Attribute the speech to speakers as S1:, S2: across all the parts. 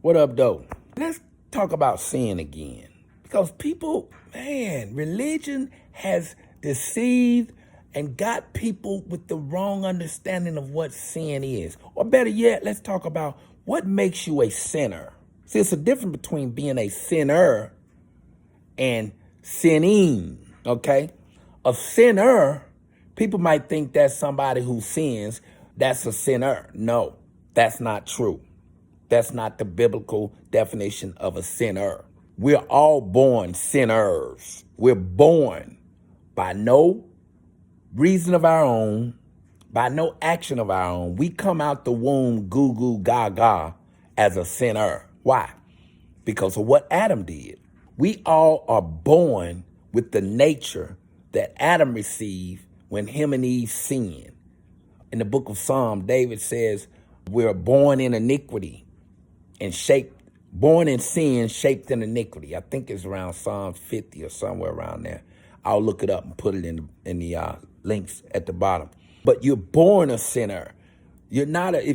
S1: What up, though? Let's talk about sin again. Because people, man, religion has deceived and got people with the wrong understanding of what sin is. Or better yet, let's talk about what makes you a sinner. See, it's a difference between being a sinner and sinning, okay? A sinner, people might think that's somebody who sins, that's a sinner. No, that's not true. That's not the biblical definition of a sinner. We're all born sinners. We're born by no reason of our own, by no action of our own. We come out the womb goo goo gaga as a sinner. Why? Because of what Adam did. We all are born with the nature that Adam received when him and Eve sinned. In the book of Psalms, David says, we're born in iniquity and born in sin, shaped in iniquity. I think it's around Psalm 50 or somewhere around there. I'll look it up and put it in the links at the bottom. But you're born a sinner. You're not and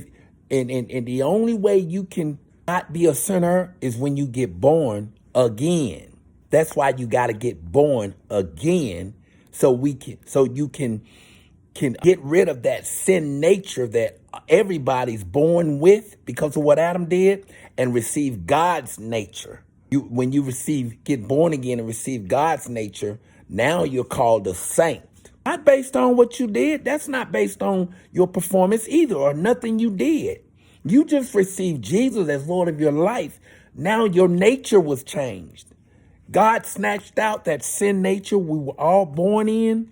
S1: the only way you can not be a sinner is when you get born again. That's why you got to get born again so you can get rid of that sin nature that everybody's born with because of what Adam did and receive God's nature. When you get born again and receive God's nature, now you're called a saint. Not based on what you did. That's not based on your performance either or nothing you did. You just received Jesus as Lord of your life. Now your nature was changed. God snatched out that sin nature we were all born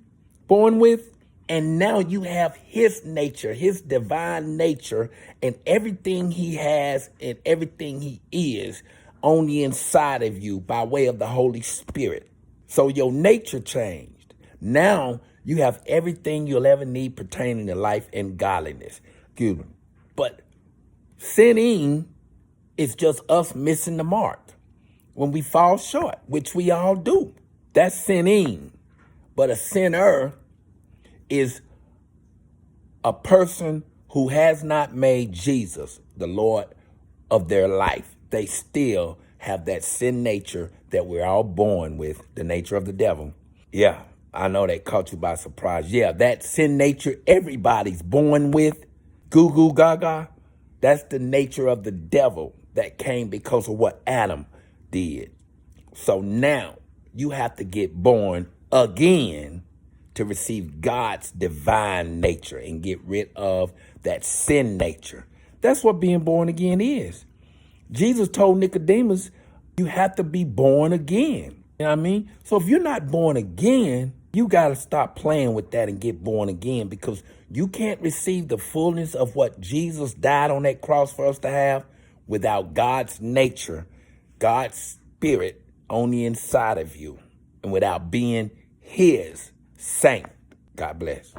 S1: with, and now you have his nature, his divine nature, and everything he has and everything he is on the inside of you by way of the Holy Spirit. So your nature changed. Now you have everything you'll ever need pertaining to life and godliness. But sinning is just us missing the mark when we fall short, which we all do. That's sinning. But a sinner is a person who has not made Jesus the Lord of their life. They still have that sin nature that we're all born with, the nature of the devil. Yeah, I know that caught you by surprise. Yeah, that sin nature everybody's born with, goo goo gaga, that's the nature of the devil that came because of what Adam did. So now you have to get born again to receive God's divine nature and get rid of that sin nature. That's what being born again is. Jesus told Nicodemus, you have to be born again. You know what I mean? So if you're not born again, you got to stop playing with that and get born again, because you can't receive the fullness of what Jesus died on that cross for us to have without God's nature, God's spirit on the inside of you, and without being his saint. God bless.